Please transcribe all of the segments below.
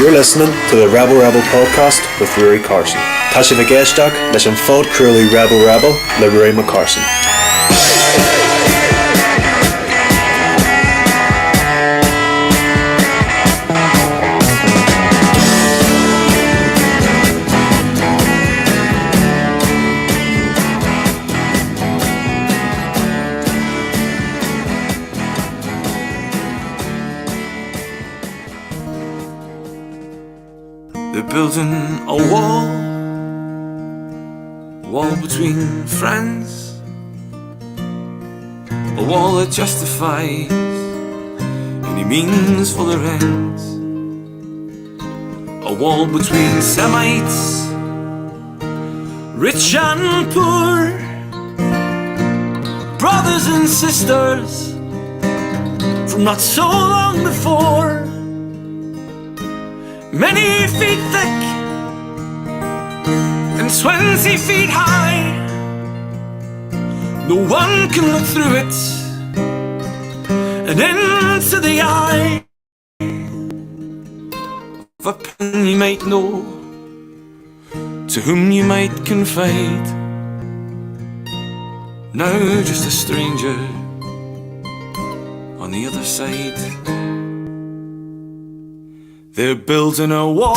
You're listening to the Rebel Rebel podcast with Rory Carson. Tá sé bhgéisteach leis an fód cruúlaí Rebel Rebel le Rory McCarson. They're building a wall between friends, a wall that justifies any means for their ends, a wall between Semites, rich and poor, brothers and sisters from not so long before. Many feet thick and 20 feet high. No one can look through it and into the eye of a pen you might know, to whom you might confide. Now just a stranger on the other side. They're building a wall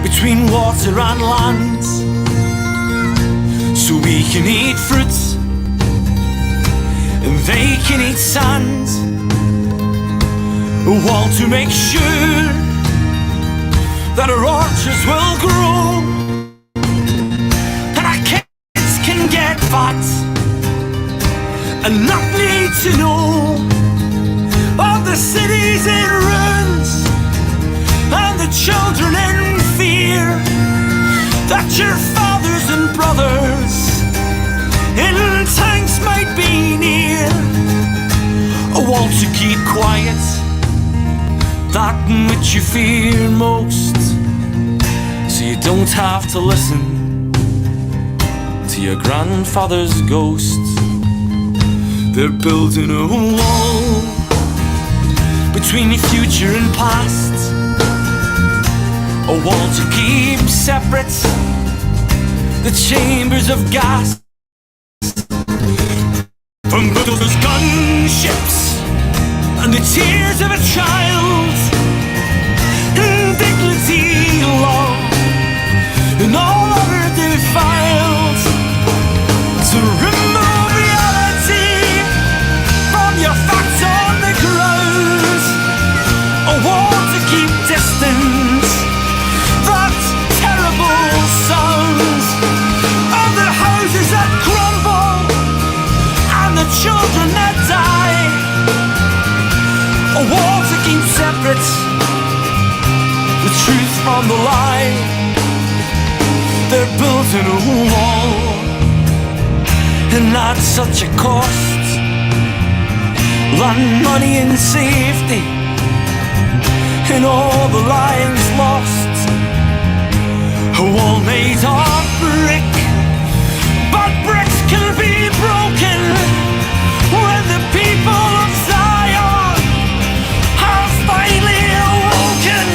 between water and land, so we can eat fruits and they can eat sand. A wall to make sure that our orchards will grow and our kids can get fat and not need to know of the cities in ruins and the children in fear, that your fathers and brothers in tanks might be near. A wall to keep quiet that in which you fear most, so you don't have to listen to your grandfather's ghost. They're building a wall between the future and past, a wall to keep separate the chambers of gas from those gunships and the tears of a child, and dignity, law, and all other defiled, to remove reality from your facts on the ground. A wall to keep distance that terrible sound of the houses that crumble and the children that die. A wall to keep separate the truth from the lie. They're building a wall, and at such a cost, land, money and safety, and all the lives lost. A wall made of brick, but bricks can be broken when the people of Zion have finally awoken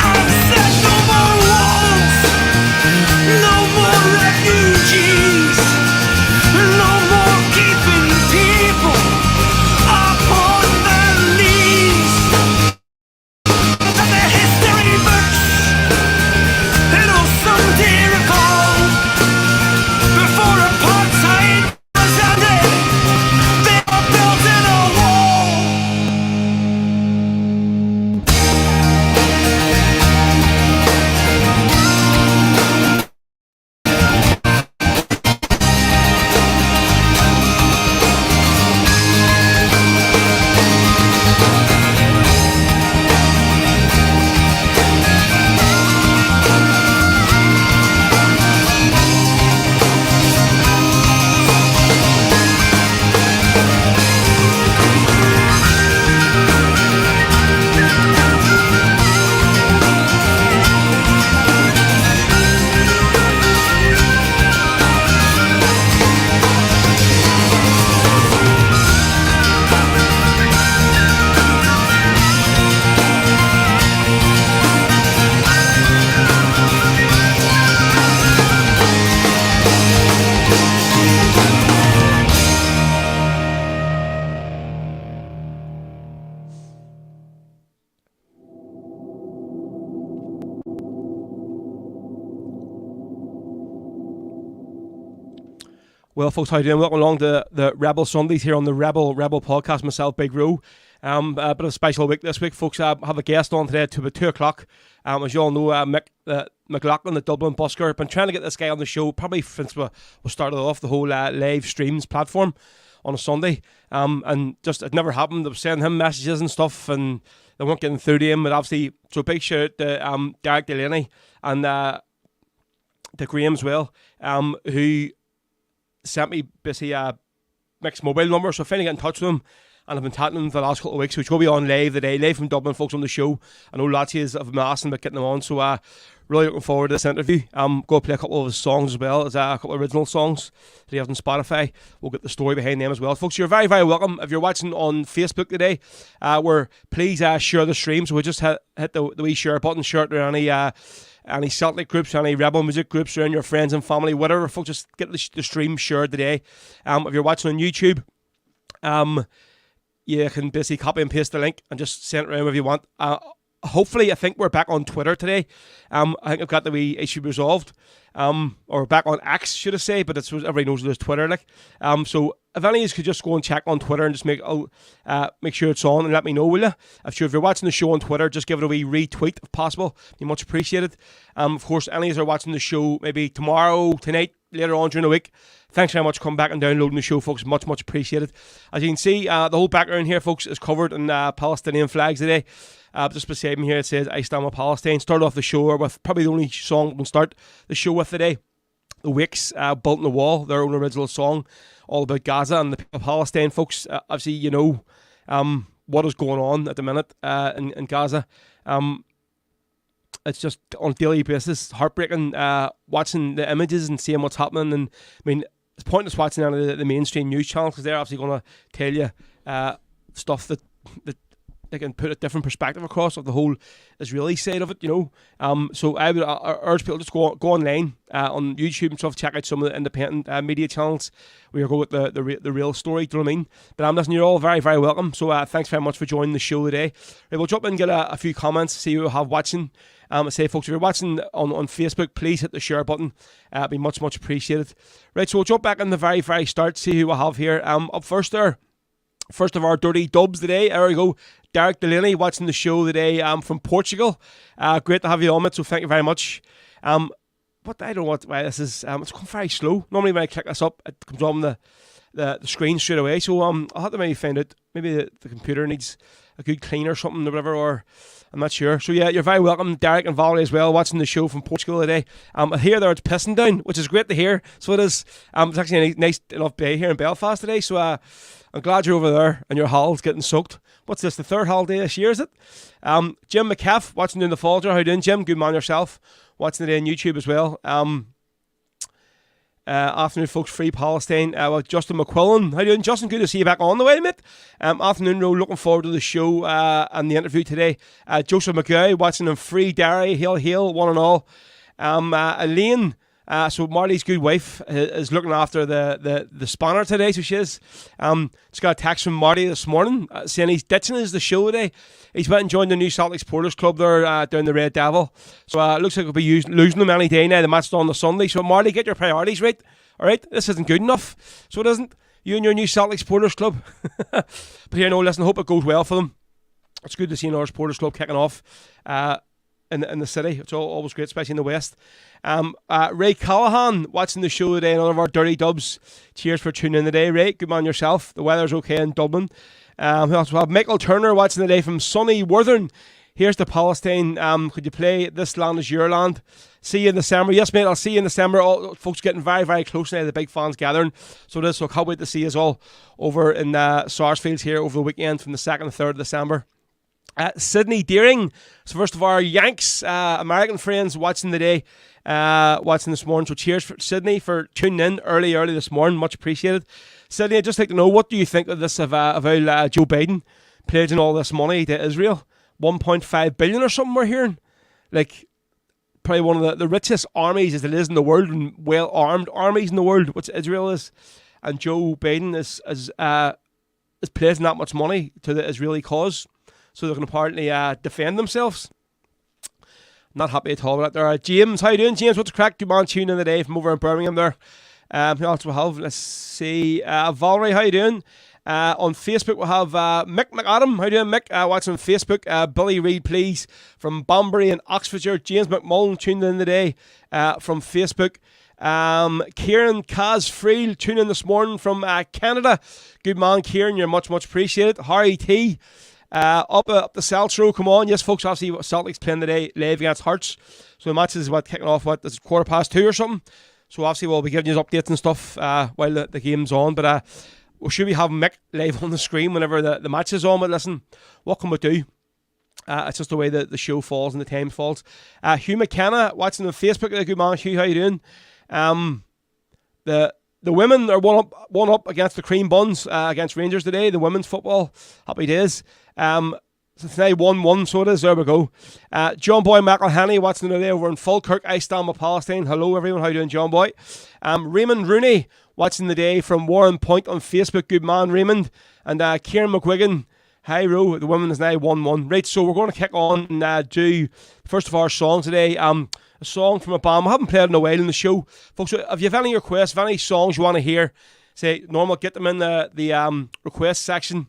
and said no more walls, no more refugees, no more keeping people upon their knees. The history books, it'll someday recall Well, folks, how you doing? Welcome along to the Rebel Sundays here on the Rebel podcast. Myself, Big Ro. A bit of a special week this week, folks. I have a guest on today to about 2 o'clock. As you all know, Mick Mcloughlin, the Dublin busker. I've been trying to get this guy on the show probably since we started off the whole live streams platform on a Sunday. And just it never happened. I was sending him messages and stuff, and they weren't getting through to him. But obviously, so big shout out to Derek Delaney and to Graham as well, who sent me basically Mick's mobile number, so I finally got in touch with him, and I've been chatting to him for the last couple of weeks, which will be on live today, live from Dublin, folks, on the show. I know lots of you have been asking about getting them on, so really looking forward to this interview. Go play a couple of his songs as well, as a couple of original songs that he has on Spotify. We'll get the story behind them as well. Folks, you're very, very welcome. If you're watching on Facebook today, please share the stream, so we just hit the wee share button, share it to any Celtic groups, any Rebel music groups around your friends and family, whatever, folks, just get the stream shared today. If you're watching on YouTube, you can basically copy and paste the link and just send it around if you want. Hopefully, I think we're back on Twitter today. I think I've got the wee issue resolved. Or back on X, should I say, but it's everybody knows there's Twitter, like. So if any of you could just go and check on Twitter and just make sure it's on and let me know, will you? If you're watching the show on Twitter, just give it a wee retweet if possible. Be much appreciated. Of course, any of you are watching the show maybe tomorrow, tonight, later on during the week, thanks very much for coming back and downloading the show, folks. Much, much appreciated. As you can see, the whole background here, folks, is covered in Palestinian flags today. Just beside me here, it says, I stand with Palestine. Started off the show with probably the only song we can start the show with today. The Wakes, Built in the Wall, their own original song, all about Gaza and the people of Palestine, folks. Obviously, you know what is going on at the minute in Gaza. It's just on a daily basis, heartbreaking watching the images and seeing what's happening. And I mean, it's pointless watching any of the mainstream news channels because they're obviously going to tell you stuff that they can put a different perspective across of the whole Israeli side of it, you know. So I would urge people just go online on YouTube and stuff, check out some of the independent media channels where you go with the real story, do you know what I mean? But listen, you're all very, very welcome. So thanks very much for joining the show today. Right, we'll jump in and get a few comments, see who we have watching. I say, folks, if you're watching on Facebook, please hit the share button. It'd be much, much appreciated. Right, so we'll jump back in the very, very start, see who we have here. Up first there, first of our dirty dubs today. There we go. Derek Delaney watching the show today from Portugal. Great to have you on it, so thank you very much. But I don't know why this is. It's going very slow. Normally when I click this up, it comes on the screen straight away. So I'll have to maybe find out. Maybe the computer needs a good clean or something or whatever, or I'm not sure. So yeah, you're very welcome, Derek and Valerie as well, watching the show from Portugal today. I hear there it's pissing down, which is great to hear. So it is. It's actually a nice enough day here in Belfast today. So I'm glad you're over there and your hall's getting soaked. What's this, the third holiday this year, is it? Jim McCaff, watching in the Folger. How you doing, Jim? Good man yourself. Watching it on YouTube as well. Afternoon, folks. Free Palestine. Justin McQuillan. How you doing, Justin? Good to see you back on the way, mate. Afternoon, Row. Looking forward to the show and the interview today. Joseph McGow, watching in Free Derry. Hail, one and all. Elaine. So Marley's good wife is looking after the spanner today, so she is. Just got a text from Marty this morning saying he's ditching us the show today. He's went and joined the new Celtic Supporters Club there down the Red Devil. So it looks like we'll be losing them any day now. The match's on the Sunday. So Marty, get your priorities right. All right, this isn't good enough. So it isn't. You and your new Celtic Supporters Club. But here, no, listen, hope it goes well for them. It's good to see another Supporters Club kicking off in the city. It's always great, especially in the West. Ray Callahan watching the show today, another of our dirty dubs. Cheers for tuning in today, Ray. Good man yourself. The weather's okay in Dublin. We also have Michael Turner watching today from sunny Worthern. Here's to Palestine. Could you play This Land Is Your Land? See you in December. Yes, mate, I'll see you in December. All folks getting very, very close now, the big fans gathering. So I can't wait to see us all over in Sarsfields here over the weekend from the 2nd and 3rd of December. Sydney Deering, so first of our Yanks, American friends watching the day, watching this morning. So cheers for Sydney for tuning in early this morning. Much appreciated. Sydney, I'd just like to know, what do you think of this, of how Joe Biden pledging all this money to Israel? 1.5 billion or something we're hearing. Like, probably one of the richest armies as it is in the world, and well-armed armies in the world, which Israel is. And Joe Biden is pledging that much money to the Israeli cause. So they can apparently defend themselves. Not happy at all with that there. James, how you doing, James? What's the crack? Good man, tuning in today from over in Birmingham there. Who else we have? Let's see. Valerie, how you doing? On Facebook, we'll have Mick Mcloughlin. How you doing, Mick? Watching on Facebook. Billy Reid, please, from Banbury and Oxfordshire. James McMullen tuned in today from Facebook. Kieran Kaz Freel tuned in this morning from Canada. Good man, Kieran. You're much appreciated. Harry T. Up the Celts row. Come on. Yes, folks, obviously Celtic's playing today live against Hearts. So the match is kicking off, this is 2:15 or something. So obviously we'll be giving you updates and stuff while the game's on. But we should be having Mick live on the screen whenever the match is on. But listen, what can we do? It's just the way the show falls and the time falls. Hugh McKenna watching on Facebook. Good man, Hugh, how you doing? The women are one up against the Cream Buns against Rangers today. The women's football, happy days. So today 1-1, so it is. There we go. John Boy McElhenney watching today over in Falkirk. I stand with Palestine. Hello everyone, how you doing, John Boy? Raymond Rooney watching the day from Warren Point on Facebook. Good man, Raymond. And Kieran McGuigan. Hi, Ro. The women is now 1-1. Right, so we're going to kick on and do the first of our songs today. A song from a band we haven't played in a while in the show. Folks, if you have any requests, if any songs you want to hear, say, normal, get them in the request section.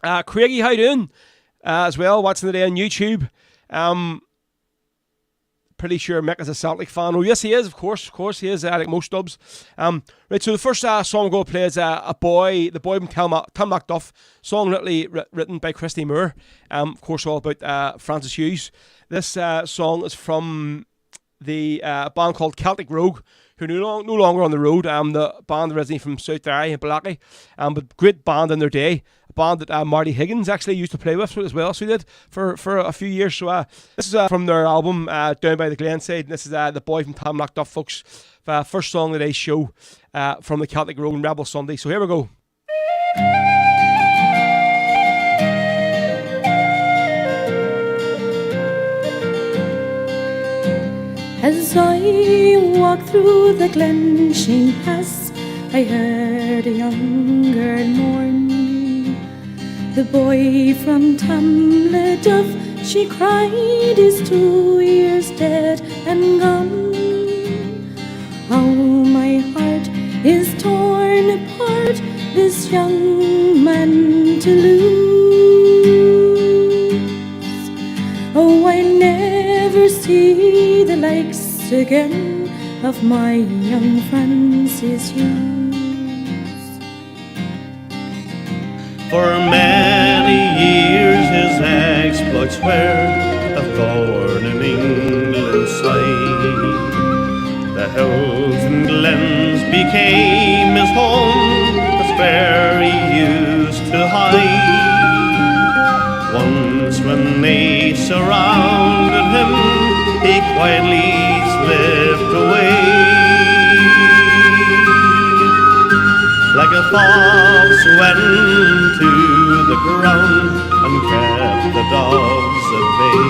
Craigie, how you doing? As well, watching the day on YouTube. Pretty sure Mick is a Celtic fan. Oh, yes, he is, of course he is, like most dubs. Right, so the first song we're going to play is the boy from Tom MacDuff, song written by Christy Moore. Of course, all about Francis Hughes. This song is from the band called Celtic Rogue, who are no longer on the road. The band originally from South Derry and Blackey, but great band in their day. A band that Marty Higgins actually used to play with as well, so he did for a few years. So this is from their album Down by the Glenside. This is the boy from Tom MacDuff, folks. First song of today's show from the Celtic Rogue and Rebel Sunday. So here we go. As I walked through the Glenshane Pass, I heard a young girl mourn. The boy from Tamleduff, she cried, is 2 years dead and gone. How my heart is torn apart, this young man to lose. Oh, I never see the likes again of my young Francis Hughes. For many years his exploits were a thorn in England's side. The hills and glens became his home, as where he used to hide. Once when they surrounded him, he quietly slipped away. Like a fox went to the ground and kept the dogs at bay.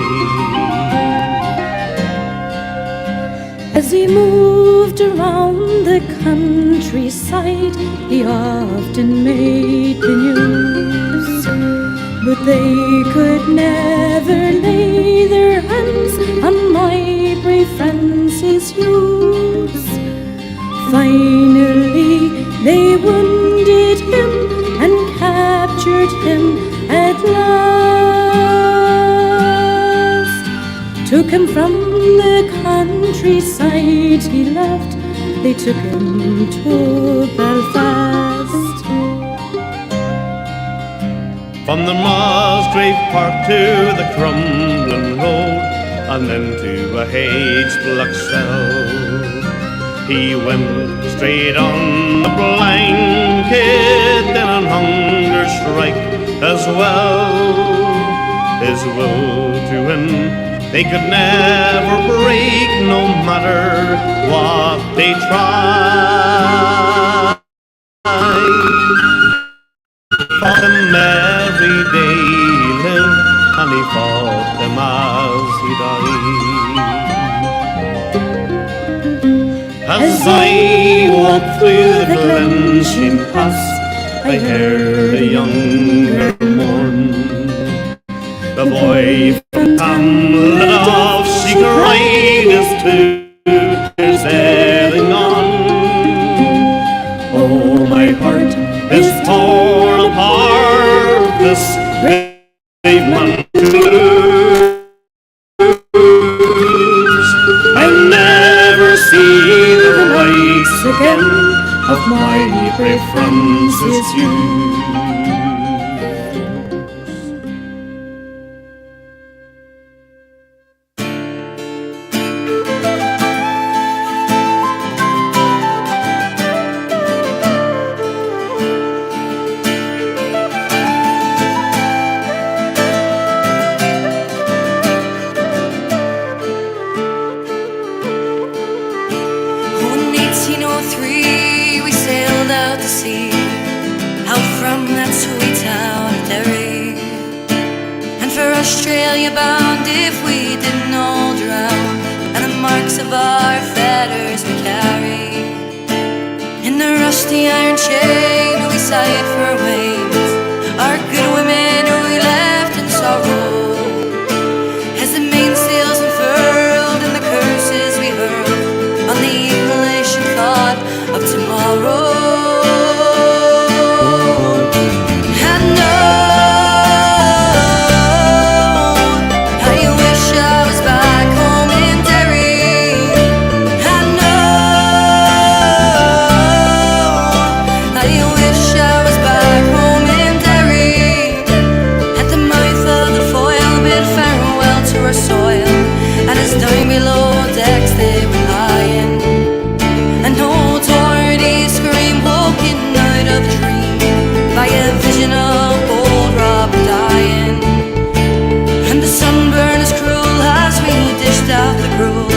As he moved around the countryside, he often made the news, but they could never lay their hands on my brave Francis Hughes. Finally they wounded him and captured him at last. Took him from the countryside he loved, they took him to Belfast. From the Musgrave Park to the Crumbling Road, and then to a Haguesblock cell, he went straight on the blanket in an hunger strike as well. His will to win they could never break, no matter what they tried. Fought them every day he lived, and he fought them as he died. As I walked through the Glenshane Pass, I heard a young girl mourn. The boy from Tamleduff, she cried, his 2 years dead and gone. brave Francis Hughes. Australia bound if we didn't all drown, and the marks of our fetters we carry. In the rusty iron chain we sighed for waves, our good women we left in sorrow. As the mainsails unfurled and the curses we hurled on the English and thought of tomorrow. Down below decks they were lying, and old Tordy scream woken out of a dream by a vision of old Robert dying. And the sunburn is cruel as we dished out the gruel.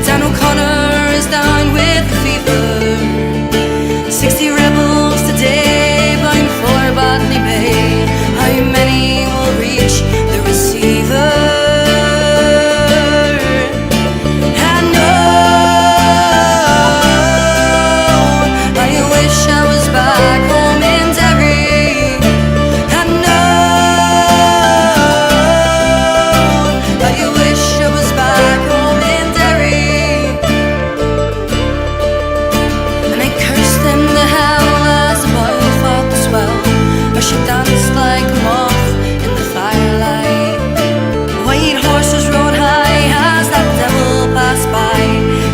Dan O'Connor is down with the fever. 60 rebels today bound for Botany Bay. How many will reach the receiver? She danced like a moth in the firelight. White horses rode high as that devil passed by,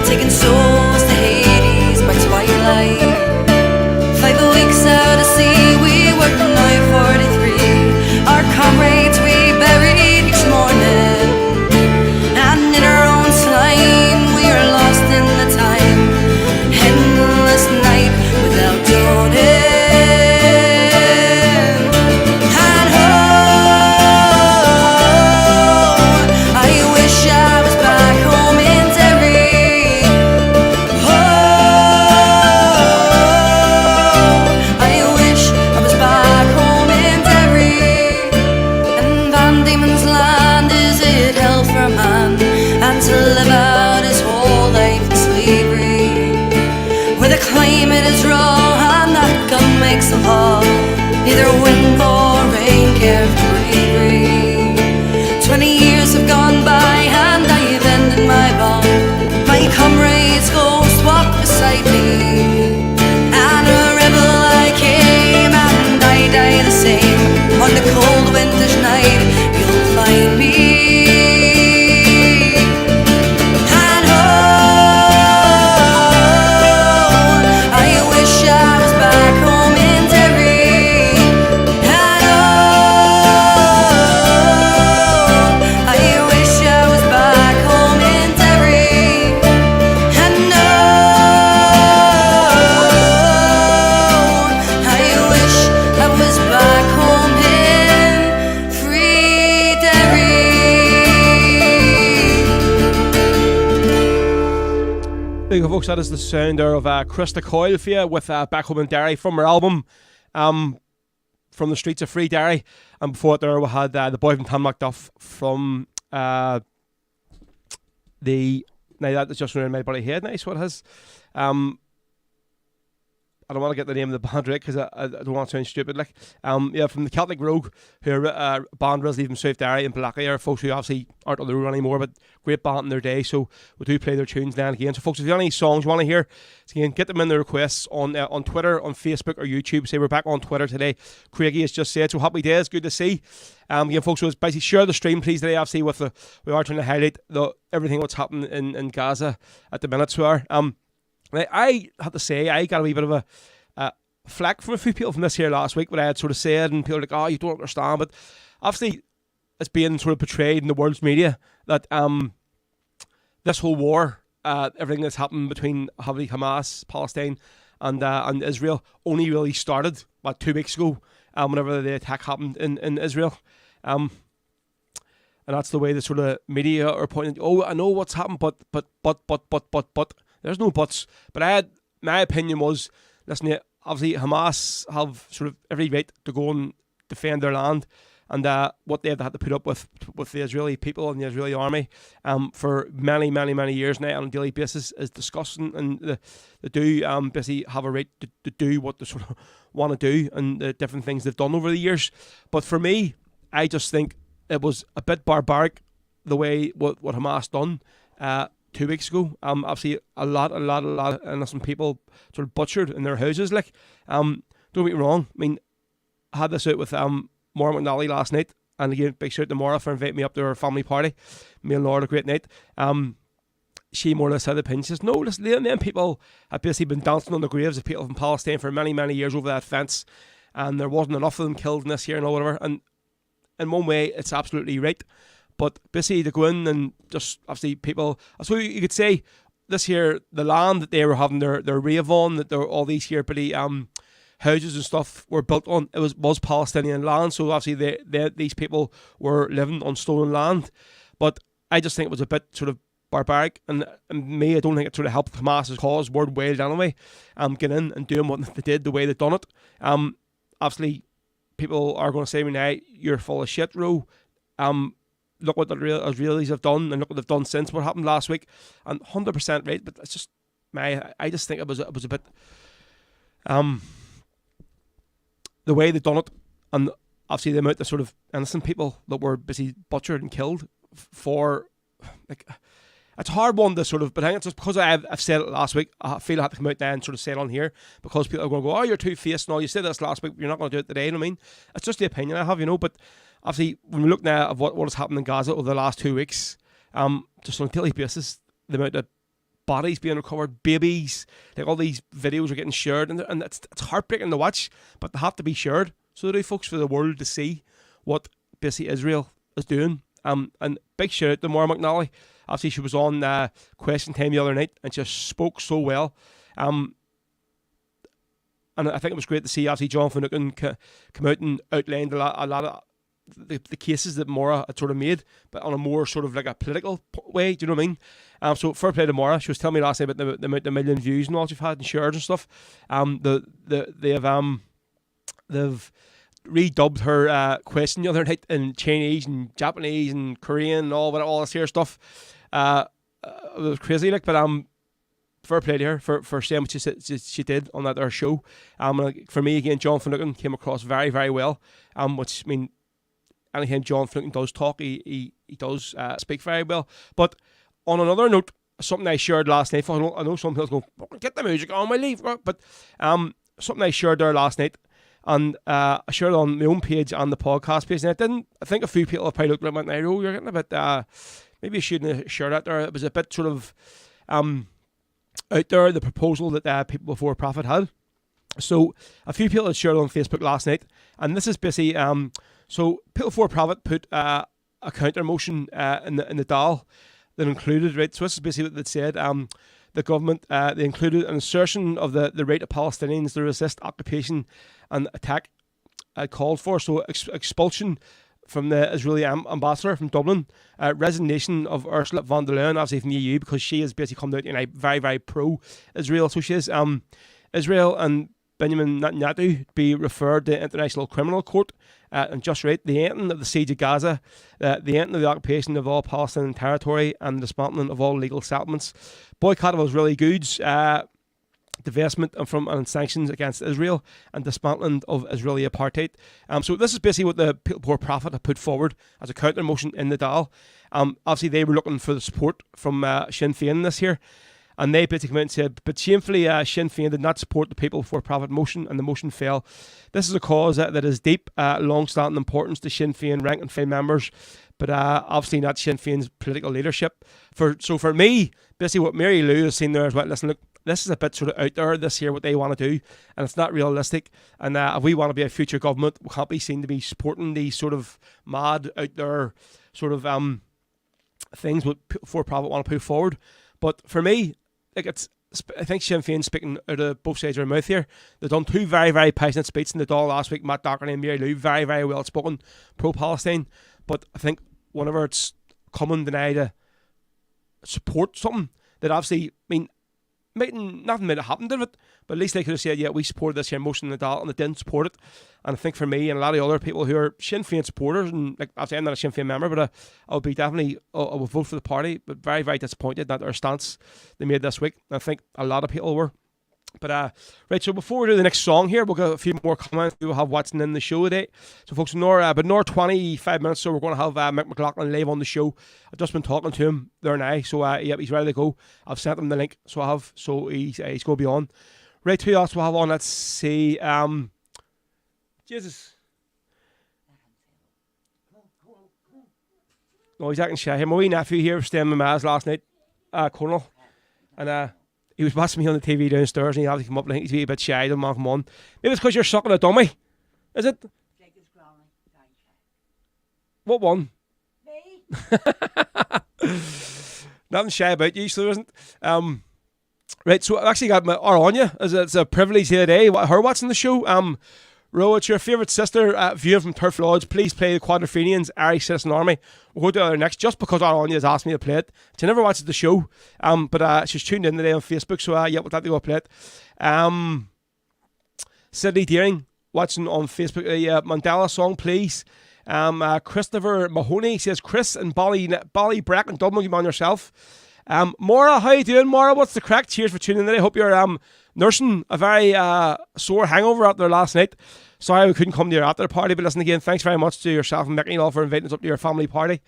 taking souls to Hades by twilight. 5 weeks out at sea we were now 43. Our comrades we buried each morning, and in our own slime we are lost in the time. Endless night without dawning. Climate is raw and that gun makes a law. Neither wind nor rain care for bravery. 20 years have gone by and I've ended my bond. My comrade's ghost walked beside me, and a rebel I came and I die the same. On the cold winter's night you'll find me. Folks, that is the sound there of Krista Coyle for you with Back Home in Derry from her album From the Streets of Free Derry. And before it there we had the boy from Tam MacDuff from now that's just around my body head. Nice what it has. I don't want to get the name of the band right because I don't want to sound stupid. Like, yeah, from the Celtic Rogue, who are a band originally from South Derry and Blackadder, folks who obviously aren't on the road anymore, but great band in their day. So we do play their tunes now and again. So, folks, if you have any songs you want to hear, so you can get them in the requests on Twitter, on Facebook, or YouTube. Say we're back on Twitter today. Craigie has just said so. Happy days, good to see. Again, folks, so basically share the stream, please, today. Obviously, we are trying to highlight everything that's happening in Gaza at the minute. So, I have to say, I got a wee bit of a flack from a few people from this here last week, what I had sort of said, and people were like, oh, you don't understand. But obviously, it's being sort of portrayed in the world's media that this whole war, everything that's happened between Hamas, Palestine, and Israel only really started, 2 weeks ago, whenever the attack happened in Israel. And that's the way the sort of media are pointing, oh, I know what's happened, but. There's no buts. But my opinion was, listen, obviously Hamas have sort of every right to go and defend their land, and what they've had to put up with the Israeli people and the Israeli army for many, many, many years now on a daily basis is disgusting, and they do basically have a right to do what they sort of want to do and the different things they've done over the years. But for me, I just think it was a bit barbaric the way what Hamas done 2 weeks ago. Obviously a lot of innocent people sort of butchered in their houses. Like, don't get me wrong. I mean, I had this out with Maura McNally last night, and again, big shout out to Maura for inviting me up to her family party. Me and Laura had a great night. She more or less had the opinion. She says, no, listen, them people have basically been dancing on the graves of people from Palestine for many, many years over that fence, and there wasn't enough of them killed in this year and all whatever. And in one way, it's absolutely right. But basically to go in and just, obviously people, so you could say this here, the land that they were having their rave on, that all these here pretty houses and stuff were built on, it was Palestinian land. So obviously these people were living on stolen land. But I just think it was a bit sort of barbaric, and me, I don't think it sort of helped Hamas's cause worldwide anyway. Get in and doing what they did the way they've done it. Obviously people are going to say to me now, you're full of shit, Ro. Look what the Israelis have done, and look what they've done since what happened last week, and 100% right. But it's just I just think it was a bit the way they've done it, and obviously the amount of sort of innocent people that were busy butchered and killed for, like, it's a hard one to sort of, but I think it's just because I've said it last week, I feel I have to come out now and sort of say it on here, because people are going to go, oh, you're two-faced and all, you said this last week, but you're not going to do it today, you know what I mean? It's just the opinion I have, but obviously when we look now at what has happened in Gaza over the last 2 weeks, just on a daily basis, the amount of bodies being recovered, babies, like all these videos are getting shared, and it's heartbreaking to watch, but they have to be shared, so they do, folks, for the world to see what basically Israel is doing. And big shout out to Maura McNally. Obviously she was on Question Time the other night, and she spoke so well. And I think it was great to see obviously John Finucane come out and outlined a lot of the cases that Maura had sort of made, but on a more sort of like a political way, do you know what I mean? So fair play to Maura. She was telling me last night about the amount of million views and all she've had and shares and stuff. They've redubbed her question the other night in Chinese and Japanese and Korean and all this here stuff. It was crazy, like, but fair play to her for saying what she did on that show. For me again, John Finucane came across very, very well. Which, I mean, anytime John Finucane does talk, he does speak very well. But on another note, something I shared last night, I know some people go, get the music on my leave, but something I shared there last night, and I shared it on my own page and the podcast page, and I think a few people have probably looked at it and went, oh, you're getting a bit, maybe you shouldn't have shared that there. It was a bit sort of out there, the proposal that People Before Profit had. So a few people had shared it on Facebook last night, and this is basically, so People Before Profit put a counter motion in the Dáil that included, right, so this is basically what they said, the government, they included an assertion of the right of Palestinians to resist occupation and attack called for, so expulsion from the Israeli ambassador from Dublin, resignation of Ursula von der Leyen, obviously from the EU, because she has basically come out very, very pro-Israel, so she is, Israel and Benjamin Netanyahu be referred to International Criminal Court, and just right, the ending of the siege of Gaza, the ending of the occupation of all Palestinian territory, and the dismantling of all legal settlements, boycott of Israeli goods, divestment and sanctions against Israel, and dismantling of Israeli apartheid. So this is basically what the People Before Profit have put forward as a counter motion in the Dáil. Obviously they were looking for the support from Sinn Féin this year, and they basically came out and said, but shamefully Sinn Féin did not support the People Before Profit motion, and the motion fell. This is a cause that is deep, long-standing importance to Sinn Féin rank and file members, but obviously not Sinn Féin's political leadership. So for me, basically what Mary Lou has seen there is, well, listen, look, this is a bit sort of out there this year, what they want to do, and it's not realistic. And if we want to be a future government, we can't be seen to be supporting these sort of mad out there sort of things what for-profit want to put forward. But for me, like I think Sinn Féin speaking out of both sides of their mouth here. They've done two very, very passionate speeches in the Dáil last week. Matt Docherty and Mary Lou, very, very well spoken, pro-Palestine. But I think whenever it's coming deny to support something that obviously, I mean, nothing might have happened to it, but at least they could have said, yeah, we supported this here motion in the Dáil, and they didn't support it. And I think for me and a lot of other people who are Sinn Féin supporters, and like obviously I'm not a Sinn Féin member, but I would be definitely, I would vote for the party, but very, very disappointed that their stance they made this week. I think a lot of people were. But right, so before we do the next song here, we'll get a few more comments. We will have what's in the show today. So folks, but 25 minutes, so we're going to have Mick Mcloughlin live on the show. I've just been talking to him there now, so yeah, he's ready to go. I've sent him the link, so he's going to be on. Right, who else we'll have on? Let's see. Jesus. No, he's acting shy. My wee nephew here was staying with my Maz last night, Colonel, and he was watching me on the TV downstairs, and he had to come up and he's a bit shy. I don't want him on. Maybe it's because you're sucking a dummy. Is it? What one? Me. Nothing shy about you, so there isn't. Right, so I've actually got our Anya. It's a privilege here today. Her watching the show. Ro, it's your favourite sister viewing from Turf Lodge. Please play the Quadrophenians, Irish Citizen Army. We'll go to her next, just because our Anya has asked me to play it. She never watches the show, but she's tuned in today on Facebook, so yeah, we'll have to go play it. Sydney Deering watching on Facebook. Mandela song, please. Christopher Mahoney says, Chris and Ballybreck and Dublin, you on yourself. Maura, how you doing, Maura? What's the crack? Cheers for tuning in today. Hope you're nursing a very sore hangover out there last night. Sorry we couldn't come to your after party, but listen again, thanks very much to yourself and Mickey for inviting us up to your family party.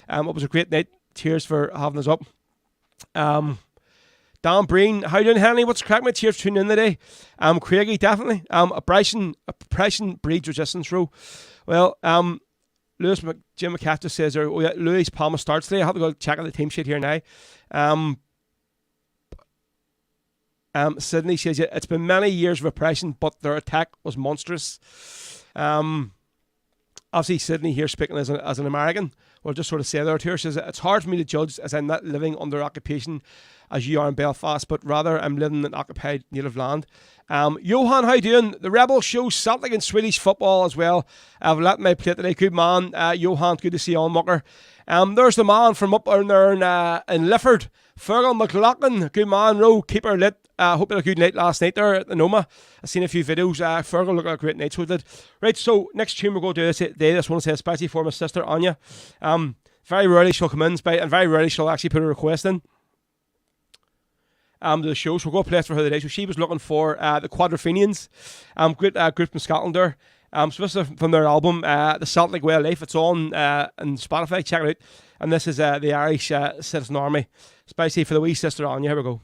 It was a great night. Cheers for having us up. Dan Breen, how you doing, Henry? What's the crack, mate? Cheers for tuning in today. Craigie, definitely. Oppression breeds resistance, Row. Well, Jim McCaff says there, Louis Palma starts today. I have to go check out the team sheet here now. Sydney says, it's been many years of oppression, but their attack was monstrous. Obviously, Sydney here speaking as an American. We'll just sort of say there to her. Says, it's hard for me to judge as I'm not living under occupation as you are in Belfast, but rather I'm living in occupied native land. Johan, how you doing? The Rebels show Celtic and Swedish football as well. I've let my plate today. Good man. Johan, good to see you on, Mucker. There's the man from up there in Lifford, Fergal McLaughlin. Good man, Row, keeper lit. Hope you had a good night last night there at the Noma. I've seen a few videos. Fergal looked like a great night, so it did. Right, so next tune we're going to do today. This one says, especially for my sister Anya. Very rarely she'll come in, and very rarely she'll actually put a request in to the show. So we'll go play it for her today. So she was looking for the Quadrophenians, great group from Scotland there. So this is from their album, The Celtic Way of Life. It's on Spotify. Check it out. And this is the Irish Citizen Army, especially for the wee sister Anya. Here we go.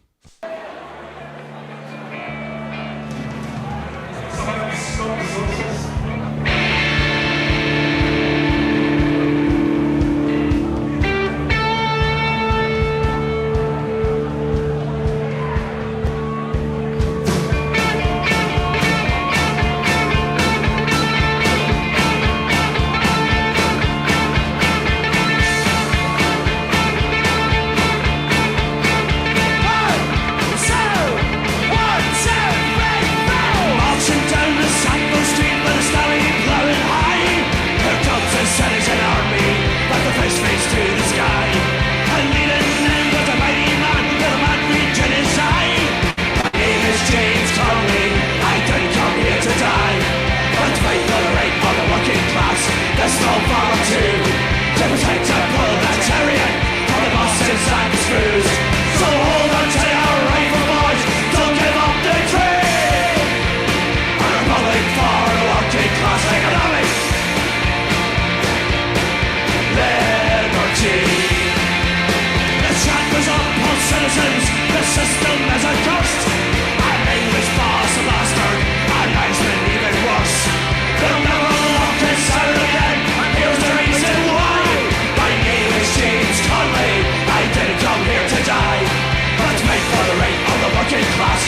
Class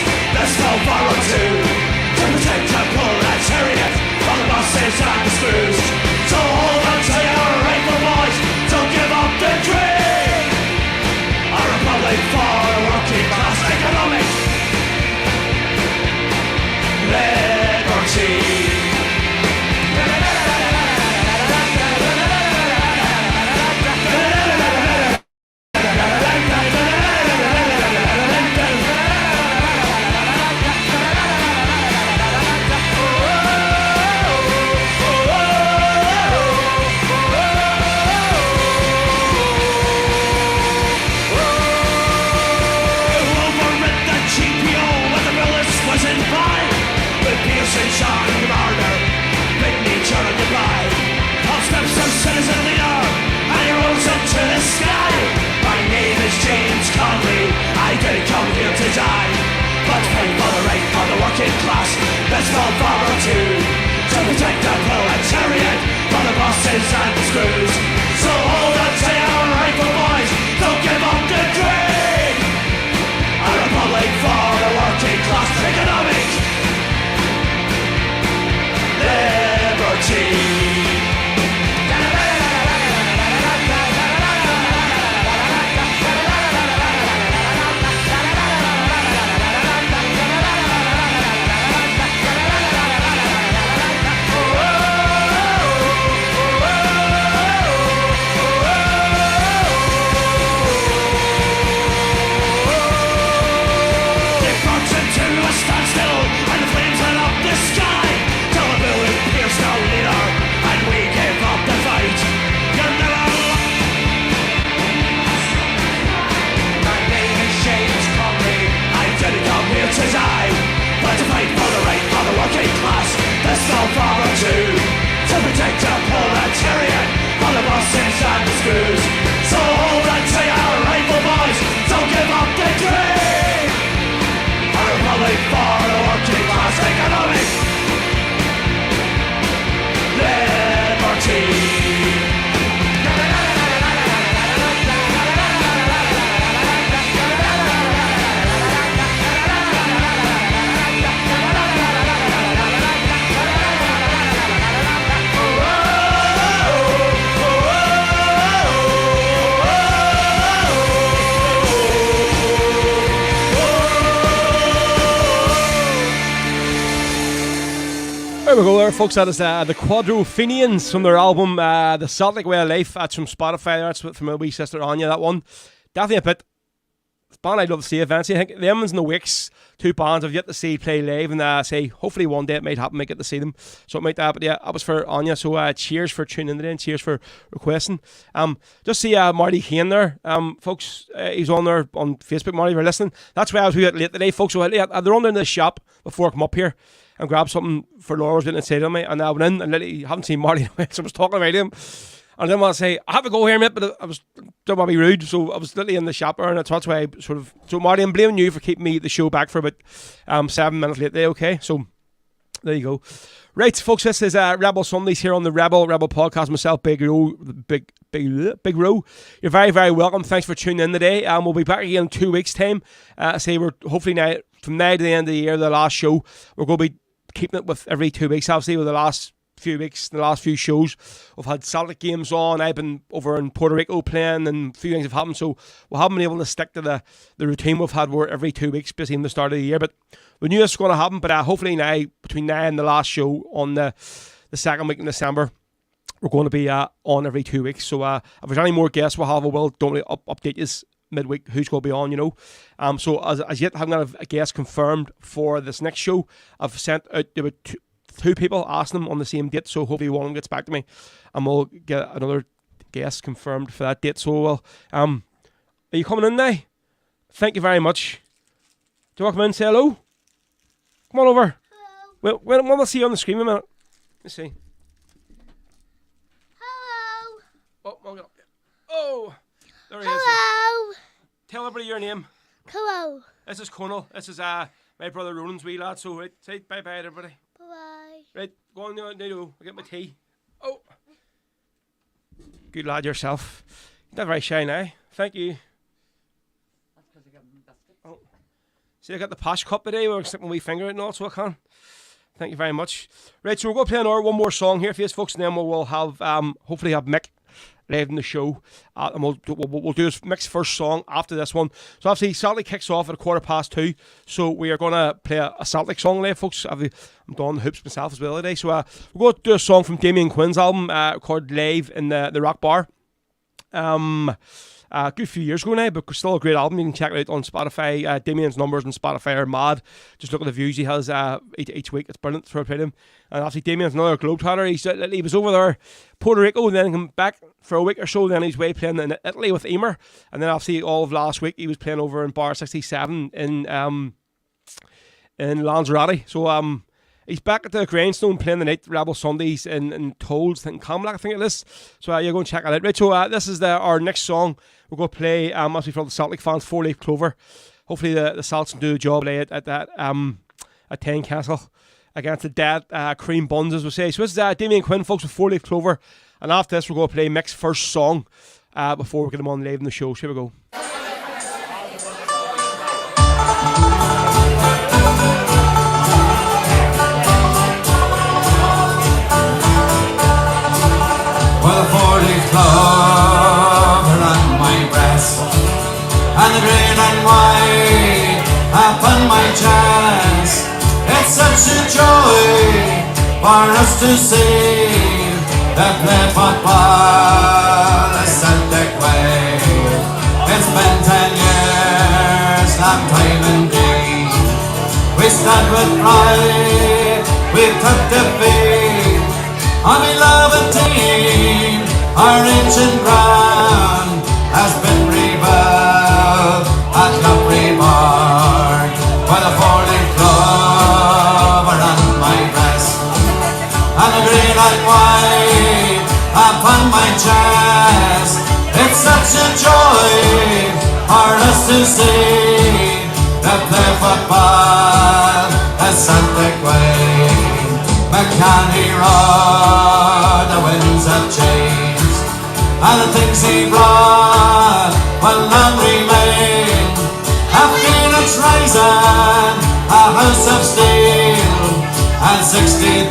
small farmer too, to protect the proletariat from the bosses and the screws. So hold on to your rifle, boys, don't give up the dream. A republic for the working class, economic liberty. Small farmer too, to protect the proletariat from the bosses and the screws. So hold on to your rifle, boys, don't give up the dream. A republic for the working class, economic liberty. There we go there, folks. That is the Quadrophenians from their album The Celtic Way of Life. That's from Spotify. That's from my wee sister Anya, that one. Definitely a bit. It's a band I'd love to see eventually. I think the Emmons and the Wicks, two bands I've yet to see play live, and say hopefully one day it might happen, I get to see them. Something like that. But yeah, that was for Anya. So cheers for tuning in today and cheers for requesting. Just see Marty Hayne there. Folks, he's on there on Facebook. Marty, if you're listening. That's why I was late today, folks. So they're on in the shop before I come up here and grab something for Laura was going to say to me, and I went in and literally haven't seen Marty, so I was talking about him, and I didn't want to say I have to go here, mate, but I was don't want to be rude, so I was literally in the shop there, and that's why I sort of. So Marty, I'm blaming you for keeping me the show back for about 7 minutes late today. Okay, so there you go. Right, folks, this is Rebel Sundays here on the Rebel podcast. Myself, Big Row. You're very, very welcome. Thanks for tuning in today. We'll be back again in 2 weeks' time. Say we're hopefully now from now to the end of the year, the last show, we're going to be keeping it with every 2 weeks. Obviously, with the last few weeks, the last few shows, we've had Celtic games on. I've been over in Puerto Rico playing, and a few things have happened, so we haven't been able to stick to the routine we've had where every 2 weeks, basically in the start of the year. But we knew this was going to happen. But hopefully now, between now and the last show on the second week in December, we're going to be on every 2 weeks. So if there's any more guests we'll have, I will don't really update you midweek who's going to be on, you know. So as yet, I haven't got a guest confirmed for this next show. I've sent out about two people asking them on the same date, so hopefully one of them gets back to me and we'll get another guest confirmed for that date. So are you coming in now? Thank you very much. Do you want to come in and say hello? Come on over. Hello. When will I see you on the screen in a minute? Let's see. Hello. Oh, there he is. Hello. Tell everybody your name. Hello. This is Connell. This is my brother Ronan's wee lad. So right, say bye bye everybody. Bye. Right, go on now. I'll get my tea. Oh, good lad yourself. You're not very shy now. Thank you. That's because I got my biscuit. Oh, see, I got the posh cup today. We're sticking my wee finger in, also I can. Thank you very much. Right, so we're going to play one more song here for you folks, and then we'll have hopefully have Mick live in the show, and we'll do this Mick's first song after this one. So obviously Celtic kicks off at 2:15, so we are going to play a Celtic song live, folks. I'm doing hoops myself as well today, so we're going to do a song from Damien Quinn's album recorded live in the Rock Bar. A good few years ago now, but still a great album. You can check it out on Spotify. Damien's numbers on Spotify are mad. Just look at the views he has each week. It's brilliant to play him. And obviously Damien's another globetrotter. He was over there, Puerto Rico, and then came back for a week or so. Then he's away playing in Italy with Emer. And then obviously all of last week he was playing over in Bar 67 in Lanzarote. So he's back at the Grindstone playing the night Rebel Sundays in Tolls, in Camlack, I think it is. So you're going to check it out. Right, so this is our next song. We're going to play, obviously for the Celtic fans, 4 Leaf Clover. Hopefully the Celts can do the job at that at Tynecastle. against the dead cream buns, as we say. So this is Damien Quinn, folks, with 4-Leaf Clover. And after this, we're going to play Mick's first song before we get him on live in the show. So here we go. Well, a 4-leaf clover on my breast, and the green and white upon my chest. It's such a joy for us to see the play football the Celtic way. It's been 10 years, long time indeed. We stand with pride, we took defeat. Our beloved team, our ancient ground, has been rebuilt at Loch Reborn. With a 4-leaf clover on my breast, and a green and white upon my chest. It's such a joy for us to see the play football the Celtic way. McCanny Road, the winds have changed, and the things he brought will not remain. A phoenix rising, a house of steel, and 60,000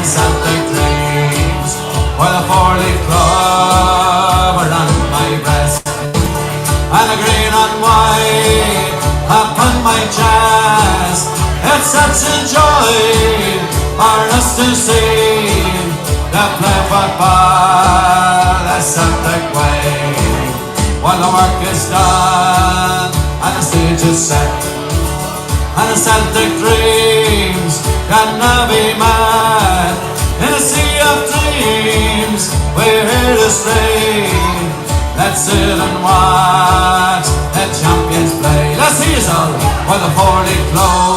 Celtic dreams. With a 4-leaf clover on my breast, and a green and white upon my chest. It's such a joy for us to see the play football the Celtic way. When the work is done and the stage is set, and the Celtic dreams can now be met. In a sea of dreams we're here to stay. Let's sit and watch the champions play. Let's see us all with a 4-leaf clover